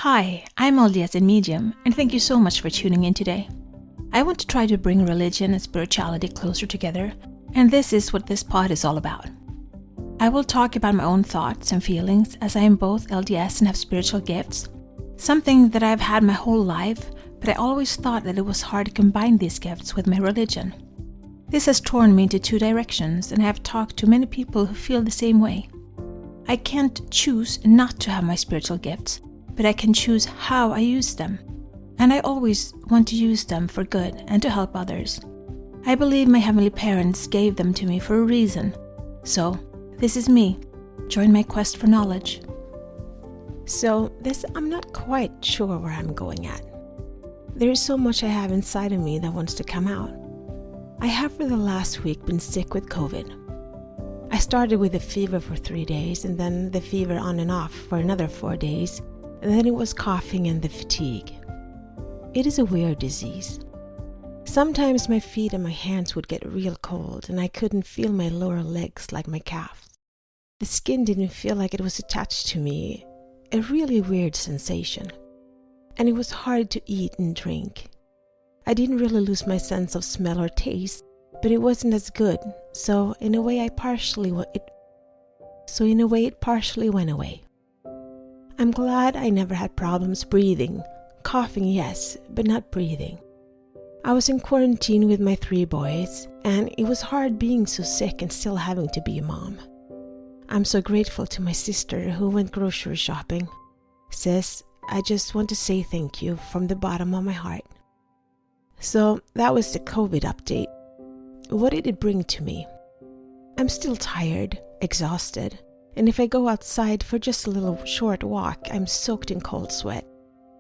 Hi, I'm LDS in Medium, and thank you so much for tuning in today. I want to try to bring religion and spirituality closer together, and this is what this pod is all about. I will talk about my own thoughts and feelings as I am both LDS and have spiritual gifts, something that I've had my whole life, but I always thought that it was hard to combine these gifts with my religion. This has torn me into two directions, and I have talked to many people who feel the same way. I can't choose not to have my spiritual gifts, but I can choose how I use them. And I always want to use them for good and to help others. I believe my heavenly parents gave them to me for a reason. So, this is me. Join my quest for knowledge. I'm not quite sure where I'm going at. There is so much I have inside of me that wants to come out. I have for the last week been sick with COVID. I started with a fever for 3 days, and then the fever on and off for another 4 days, and then it was coughing and the fatigue. It is a weird disease. Sometimes my feet and my hands would get real cold, and I couldn't feel my lower legs like my calves. The skin didn't feel like it was attached to me, a really weird sensation. And it was hard to eat and drink. I didn't really lose my sense of smell or taste, but it wasn't as good, so in a way it partially went away. I'm glad I never had problems breathing. Coughing, yes, but not breathing. I was in quarantine with my 3 boys, and it was hard being so sick and still having to be a mom. I'm so grateful to my sister who went grocery shopping. Sis, I just want to say thank you from the bottom of my heart. So that was the COVID update. What did it bring to me? I'm still tired, exhausted, and if I go outside for just a little short walk, I'm soaked in cold sweat.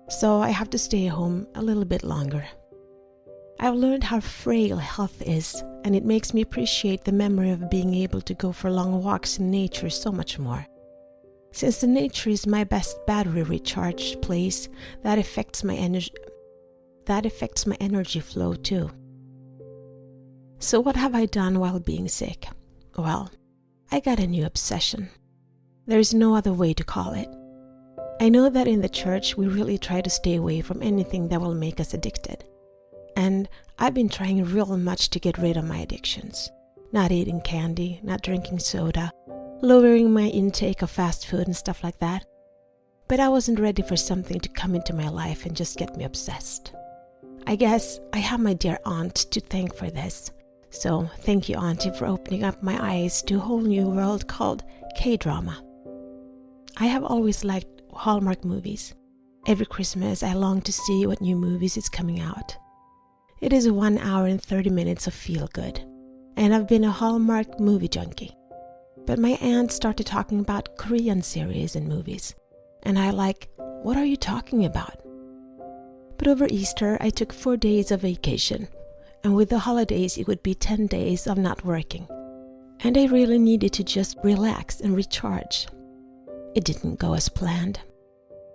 So I have to stay home a little bit longer. I've learned how frail health is, and it makes me appreciate the memory of being able to go for long walks in nature so much more. Since the nature is my best battery recharge place, that affects my energy flow too. So what have I done while being sick? Well, I got a new obsession. There is no other way to call it. I know that in the church we really try to stay away from anything that will make us addicted. And I've been trying real much to get rid of my addictions. Not eating candy, not drinking soda, lowering my intake of fast food and stuff like that. But I wasn't ready for something to come into my life and just get me obsessed. I guess I have my dear aunt to thank for this. So thank you, Auntie, for opening up my eyes to a whole new world called K-drama. I have always liked Hallmark movies. Every Christmas I long to see what new movies is coming out. It is 1 hour and 30 minutes of feel good, and I've been a Hallmark movie junkie. But my aunt started talking about Korean series and movies, and I what are you talking about? But over Easter I took 4 days of vacation, and with the holidays it would be 10 days of not working. And I really needed to just relax and recharge. It didn't go as planned.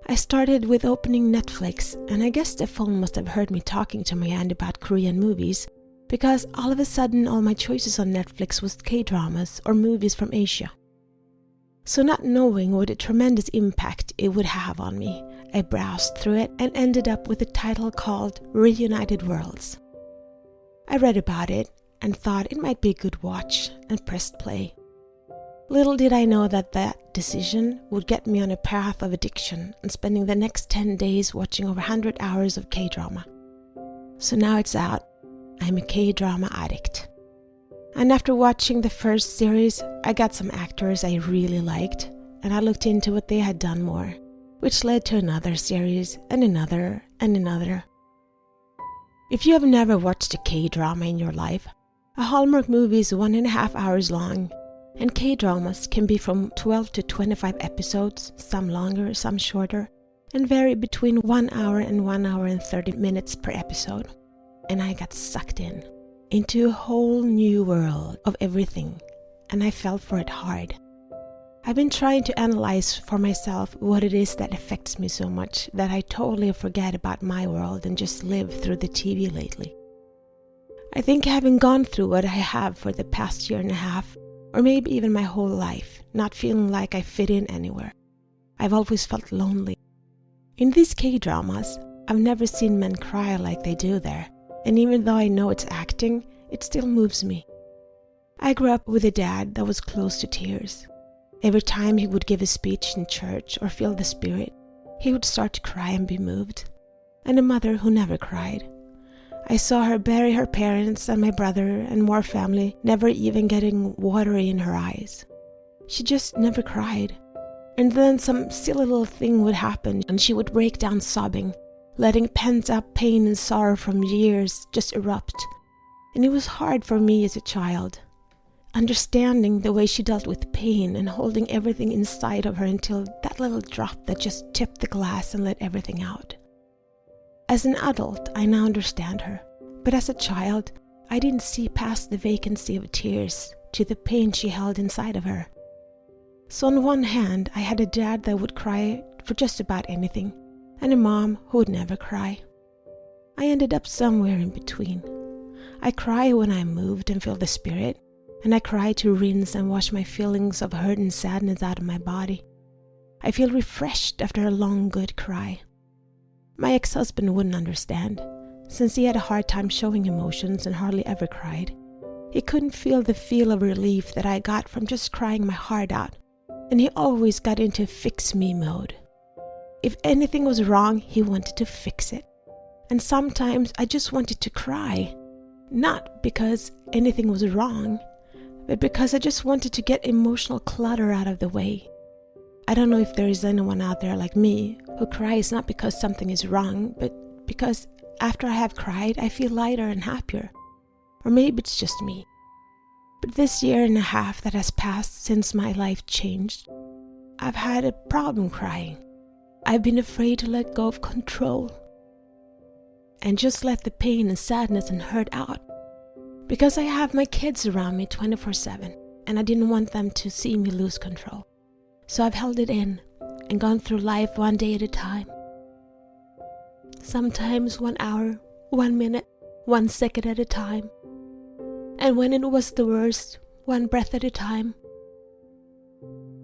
I started with opening Netflix, and I guess the phone must have heard me talking to my aunt about Korean movies, because all of a sudden all my choices on Netflix was K-dramas or movies from Asia. So not knowing what a tremendous impact it would have on me, I browsed through it and ended up with a title called Reunited Worlds. I read about it and thought it might be a good watch and pressed play. Little did I know that decision would get me on a path of addiction and spending the next 10 days watching over 100 hours of K-drama. So now it's out. I'm a K-drama addict. And after watching the first series, I got some actors I really liked, and I looked into what they had done more, which led to another series and another and another. If you have never watched a K-drama in your life, a Hallmark movie is 1.5 hours long, and K-dramas can be from 12 to 25 episodes, some longer, some shorter, and vary between 1 hour and 1 hour and 30 minutes per episode. And I got sucked into a whole new world of everything, and I fell for it hard. I've been trying to analyze for myself what it is that affects me so much that I totally forget about my world and just live through the TV lately. I think having gone through what I have for the past 1.5 years, or maybe even my whole life, not feeling like I fit in anywhere, I've always felt lonely. In these K-dramas, I've never seen men cry like they do there, and even though I know it's acting, it still moves me. I grew up with a dad that was close to tears. Every time he would give a speech in church or feel the spirit, he would start to cry and be moved. And a mother who never cried. I saw her bury her parents and my brother and more family, never even getting watery in her eyes. She just never cried. And then some silly little thing would happen and she would break down sobbing, letting pent-up pain and sorrow from years just erupt. And it was hard for me as a child, understanding the way she dealt with pain and holding everything inside of her until that little drop that just tipped the glass and let everything out. As an adult, I now understand her, but as a child, I didn't see past the vacancy of tears to the pain she held inside of her. So on one hand, I had a dad that would cry for just about anything, and a mom who would never cry. I ended up somewhere in between. I cry when I'm moved and feel the spirit, and I cry to rinse and wash my feelings of hurt and sadness out of my body. I feel refreshed after a long, good cry. My ex-husband wouldn't understand, since he had a hard time showing emotions and hardly ever cried. He couldn't feel the feel of relief that I got from just crying my heart out, and he always got into fix-me mode. If anything was wrong, he wanted to fix it. And sometimes I just wanted to cry, not because anything was wrong, but because I just wanted to get emotional clutter out of the way. I don't know if there is anyone out there like me who cries not because something is wrong, but because after I have cried, I feel lighter and happier. Or maybe it's just me. But this year and a half that has passed since my life changed, I've had a problem crying. I've been afraid to let go of control and just let the pain and sadness and hurt out. Because I have my kids around me 24/7 and I didn't want them to see me lose control. So I've held it in and gone through life one day at a time. Sometimes 1 hour, 1 minute, 1 second at a time. And when it was the worst, 1 breath at a time.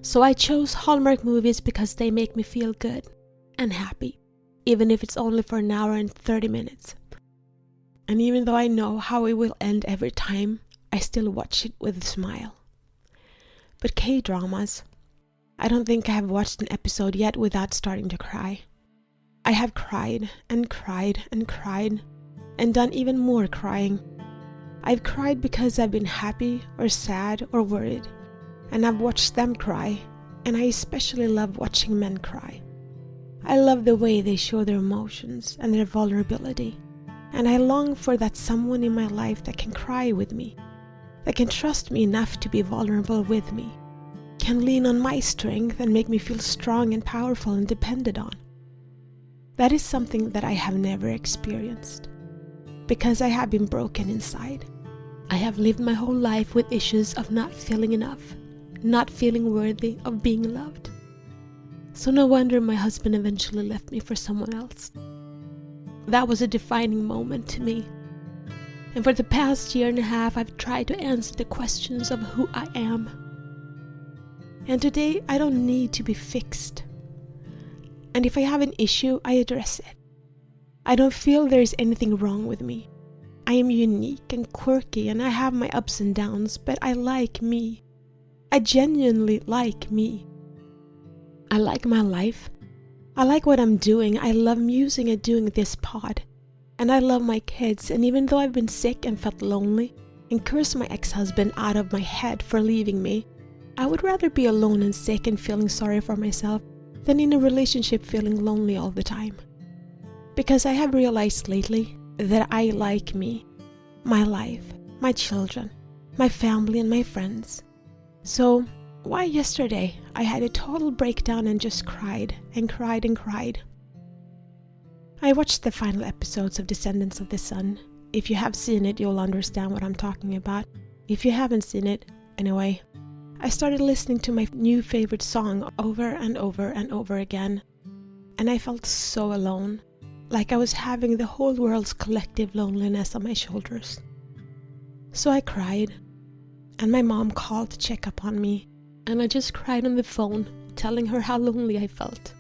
So I chose Hallmark movies because they make me feel good and happy, even if it's only for 1 hour and 30 minutes. And even though I know how it will end every time, I still watch it with a smile. But K-dramas, I don't think I have watched an episode yet without starting to cry. I have cried and cried and cried and done even more crying. I've cried because I've been happy or sad or worried, and I've watched them cry, and I especially love watching men cry. I love the way they show their emotions and their vulnerability, and I long for that someone in my life that can cry with me, that can trust me enough to be vulnerable with me, can lean on my strength and make me feel strong and powerful and depended on. That is something that I have never experienced, because I have been broken inside. I have lived my whole life with issues of not feeling enough, not feeling worthy of being loved. So no wonder my husband eventually left me for someone else. That was a defining moment to me. And for the past year and a half, I've tried to answer the questions of who I am. And today, I don't need to be fixed. And if I have an issue, I address it. I don't feel there is anything wrong with me. I am unique and quirky, and I have my ups and downs, but I like me. I genuinely like me. I like my life. I like what I'm doing. I love music and doing this pod. And I love my kids, and even though I've been sick and felt lonely and cursed my ex-husband out of my head for leaving me, I would rather be alone and sick and feeling sorry for myself than in a relationship feeling lonely all the time. Because I have realized lately that I like me, my life, my children, my family and my friends. So why yesterday I had a total breakdown and just cried and cried and cried. I watched the final episodes of Descendants of the Sun. If you have seen it, you'll understand what I'm talking about. If you haven't seen it, anyway, I started listening to my new favorite song over and over and over again. And I felt so alone, like I was having the whole world's collective loneliness on my shoulders. So I cried, and my mom called to check up on me, and I just cried on the phone, telling her how lonely I felt.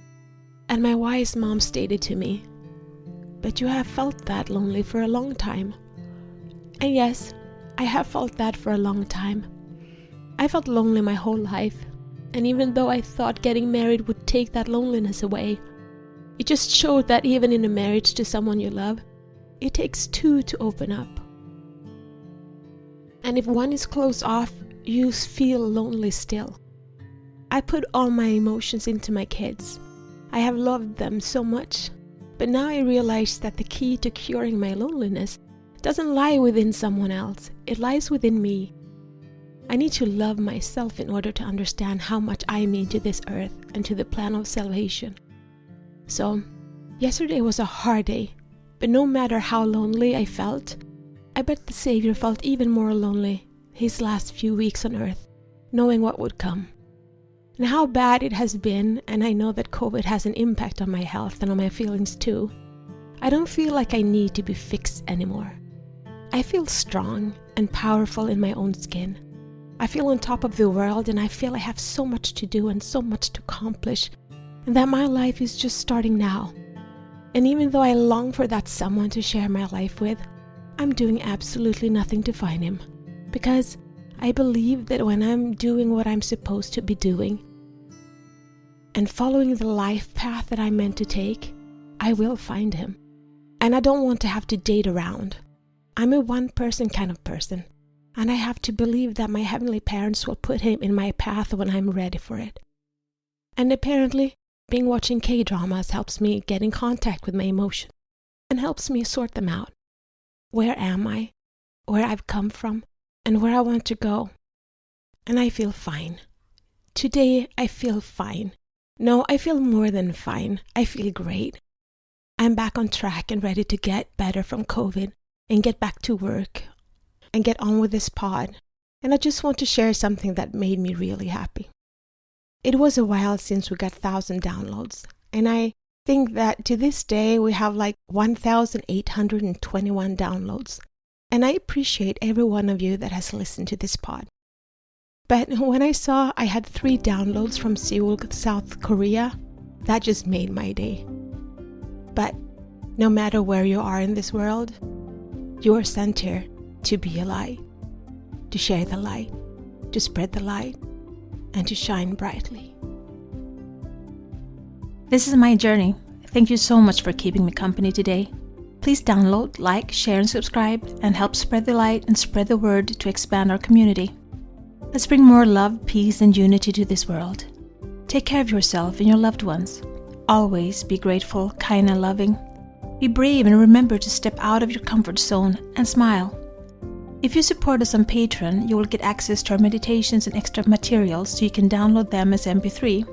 And my wise mom stated to me, "But you have felt that lonely for a long time." And yes, I have felt that for a long time. I felt lonely my whole life. And even though I thought getting married would take that loneliness away, it just showed that even in a marriage to someone you love, it takes two to open up. And if one is closed off, you feel lonely still. I put all my emotions into my kids. I have loved them so much. But now I realize that the key to curing my loneliness doesn't lie within someone else. It lies within me. I need to love myself in order to understand how much I mean to this earth and to the plan of salvation. So, yesterday was a hard day, but no matter how lonely I felt, I bet the Savior felt even more lonely his last few weeks on earth, knowing what would come. And how bad it has been, and I know that COVID has an impact on my health and on my feelings too, I don't feel like I need to be fixed anymore. I feel strong and powerful in my own skin. I feel on top of the world, and I feel I have so much to do and so much to accomplish, and that my life is just starting now. And even though I long for that someone to share my life with, I'm doing absolutely nothing to find him, because I believe that when I'm doing what I'm supposed to be doing and following the life path that I'm meant to take, I will find him. And I don't want to have to date around. I'm a one-person kind of person, and I have to believe that my heavenly parents will put him in my path when I'm ready for it. And apparently, being watching K-dramas helps me get in contact with my emotions and helps me sort them out. Where am I? Where I've come from? And where I want to go? And I feel fine. Today, I feel fine. No, I feel more than fine. I feel great. I'm back on track and ready to get better from COVID and get back to work and get on with this pod. And I just want to share something that made me really happy. It was a while since we got 1,000 downloads, and I think that to this day we have like 1,821 downloads. And I appreciate every one of you that has listened to this pod. But when I saw I had 3 downloads from Seoul, South Korea, that just made my day. But no matter where you are in this world, you are sent here to be a light, to share the light, to spread the light, and to shine brightly. This is my journey. Thank you so much for keeping me company today. Please download, like, share, and subscribe, and help spread the light and spread the word to expand our community. Let's bring more love, peace, and unity to this world. Take care of yourself and your loved ones. Always be grateful, kind, and loving. Be brave and remember to step out of your comfort zone and smile. If you support us on Patreon, you will get access to our meditations and extra materials so you can download them as MP3.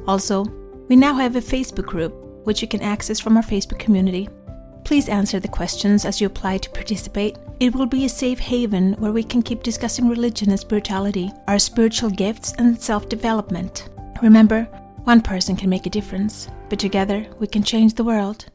Also, we now have a Facebook group, which you can access from our Facebook community. Please answer the questions as you apply to participate. It will be a safe haven where we can keep discussing religion and spirituality, our spiritual gifts, and self-development. Remember, one person can make a difference, but together we can change the world.